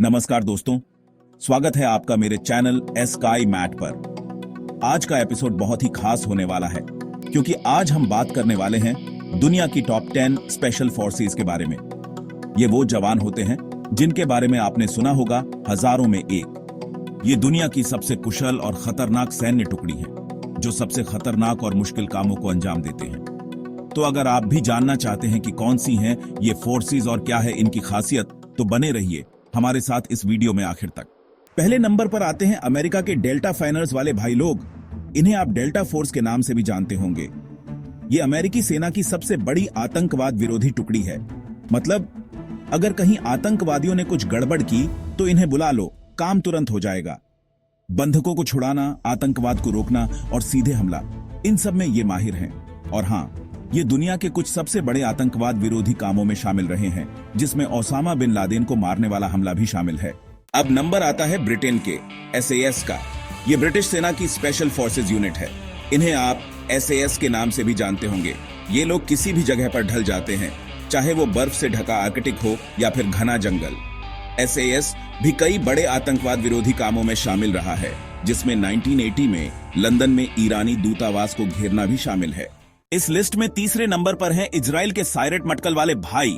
नमस्कार दोस्तों, स्वागत है आपका मेरे चैनल स्काई मैट पर। आज का एपिसोड बहुत ही खास होने वाला है क्योंकि आज हम बात करने वाले हैं दुनिया की टॉप 10 स्पेशल फोर्सेस के बारे में। ये वो जवान होते हैं जिनके बारे में आपने सुना होगा हजारों में एक। ये दुनिया की सबसे कुशल और खतरनाक सैन्य टुकड़ी है जो सबसे खतरनाक और मुश्किल कामों को अंजाम देते हैं। तो अगर आप भी जानना चाहते हैं कि कौन सी हैं ये फोर्सेस और क्या है इनकी खासियत, तो बने रहिए हमारे साथ इस वीडियो में आखिर तक। पहले नंबर पर आते हैं अमेरिका के डेल्टा फाइनर्स वाले भाई लोग। इन्हें आप डेल्टा फोर्स के नाम से भी जानते होंगे। ये अमेरिकी सेना की सबसे बड़ी आतंकवाद विरोधी टुकड़ी है। मतलब अगर कहीं आतंकवादियों ने कुछ गड़बड़ की तो इन्हें बुला लो, काम तुरंत हो जाएगा। बंधकों को छुड़ाना, आतंकवाद को रोकना और सीधे हमला, इन सब में ये माहिर हैं। और हाँ, ये दुनिया के कुछ सबसे बड़े आतंकवाद विरोधी कामों में शामिल रहे हैं, जिसमें ओसामा बिन लादेन को मारने वाला हमला भी शामिल है। अब नंबर आता है ब्रिटेन के SAS का। ये ब्रिटिश सेना की स्पेशल फोर्सेज यूनिट है। इन्हें आप SAS के नाम से भी जानते होंगे। ये लोग किसी भी जगह पर ढल जाते हैं, चाहे वो बर्फ से ढका आर्कटिक हो या फिर घना जंगल। SAS भी कई बड़े आतंकवाद विरोधी कामों में शामिल रहा है, जिसमें 1980 में लंदन में ईरानी दूतावास को घेरना भी शामिल है। इस लिस्ट में तीसरे नंबर पर हैं इजराइल के सायरेट मटकल वाले भाई।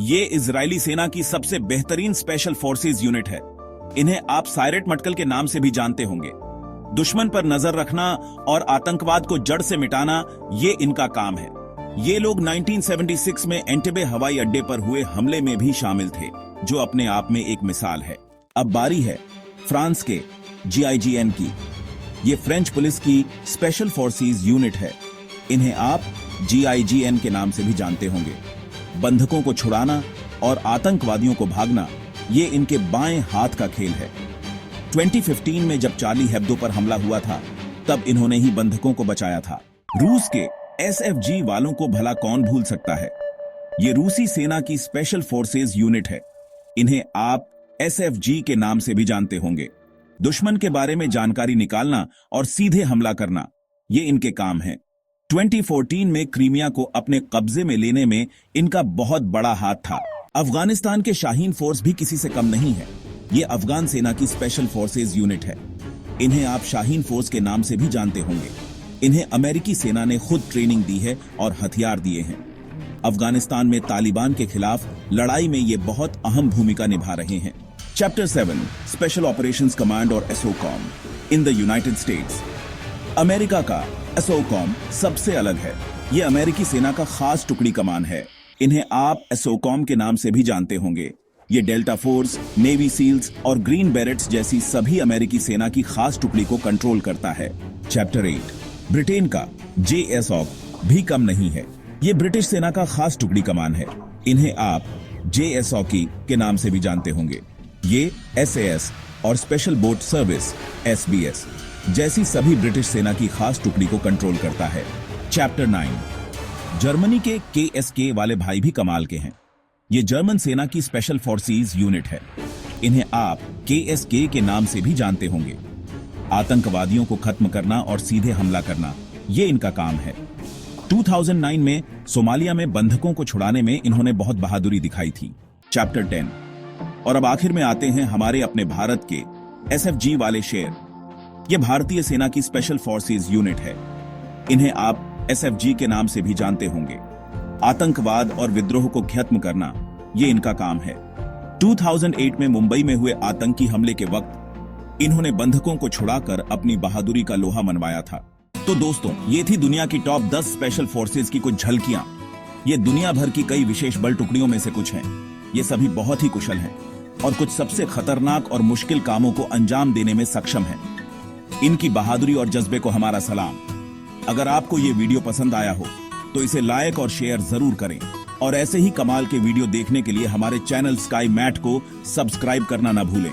ये इजरायली सेना की सबसे बेहतरीन स्पेशल फोर्सेज यूनिट है। इन्हें आप सायरेट मटकल के नाम से भी जानते होंगे। दुश्मन पर नजर रखना और आतंकवाद को जड़ से मिटाना, ये इनका काम है। ये लोग 1976 में एंटेबे हवाई अड्डे पर हुए हमले में भी शामिल थे, जो अपने आप में एक मिसाल है। अब बारी है फ्रांस के GIGN की। ये फ्रेंच पुलिस की स्पेशल फोर्सेज यूनिट है। इन्हें आप GIGN के नाम से भी जानते होंगे। बंधकों को छुड़ाना और आतंकवादियों को भागना, ये इनके बाएं हाथ का खेल है। 2015 में जब चार्ली हेब्दो पर हमला हुआ था, तब इन्होंने ही बंधकों को बचाया था। रूस के SFG वालों को भला कौन भूल सकता है। ये रूसी सेना की स्पेशल फोर्सेज यूनिट है। इन्हें आप SFG के नाम से भी जानते होंगे। दुश्मन के बारे में जानकारी निकालना और सीधे हमला करना, ये इनके काम है। 2014 में क्रीमिया को अपने कब्जे में लेने में इनका बहुत बड़ा हाथ था। अफगानिस्तान के शाहीन फोर्स भी किसी से कम नहीं है। ये अफगान सेना की स्पेशल फोर्सेज यूनिट है। इन्हें आप शाहीन फोर्स के नाम से भी जानते होंगे। इन्हें अमेरिकी सेना ने खुद ट्रेनिंग दी है और हथियार दिए हैं। अफगानिस्तान में तालिबान के खिलाफ लड़ाई में ये बहुत अहम भूमिका निभा रहे हैं। चैप्टर 7 स्पेशल ऑपरेशंस कमांड और SOCOM in the United states. America का SOCOM सबसे अलग है। ये अमेरिकी सेना का खास टुकड़ी कमान है। इन्हें आप SOCOM के नाम से भी जानते होंगे। ये डेल्टा फोर्स, नेवी सील्स और ग्रीन बेरेट्स जैसी सभी अमेरिकी सेना की खास टुकड़ी को कंट्रोल करता है। चैप्टर 8 ब्रिटेन का JSOC भी कम नहीं है। ये ब्रिटिश सेना का खास टुकड़ी कमान है। इन्हें आप JSOC के नाम से भी जानते होंगे। ये SAS और स्पेशल बोट सर्विस SBS जैसी सभी ब्रिटिश सेना की खास टुकड़ी को कंट्रोल करता है। चैप्टर 9 जर्मनी के KSK वाले भाई भी कमाल के हैं। ये जर्मन सेना की स्पेशल फोर्सेज यूनिट है। इन्हें आप KSK के नाम से भी जानते होंगे। आतंकवादियों को खत्म करना और सीधे हमला करना, ये इनका काम है। 2009 में सोमालिया में बंधकों को छुड़ाने में इन्होंने बहुत बहादुरी दिखाई थी। चैप्टर 10 और अब आखिर में आते हैं हमारे अपने भारत के SFG वाले शेर। ये भारतीय सेना की स्पेशल फोर्सेज यूनिट है। इन्हें आप SFG के नाम से भी जानते होंगे। आतंकवाद और विद्रोह को खत्म करना, ये इनका काम है। 2008 में मुंबई में हुए आतंकी हमले के वक्त इन्होंने बंधकों को छुड़ाकर अपनी बहादुरी का लोहा मनवाया था। तो दोस्तों, ये थी दुनिया की टॉप 10 स्पेशल फोर्सेज की कुछ झलकियां। ये दुनिया भर की कई विशेष बल टुकड़ियों में से कुछ हैं। ये सभी बहुत ही कुशल हैं और कुछ सबसे खतरनाक और मुश्किल कामों को अंजाम देने में सक्षम हैं। इनकी बहादुरी और जज्बे को हमारा सलाम। अगर आपको ये वीडियो पसंद आया हो तो इसे लाइक और शेयर जरूर करें और ऐसे ही कमाल के वीडियो देखने के लिए हमारे चैनल स्काई मैट को सब्सक्राइब करना ना भूलें।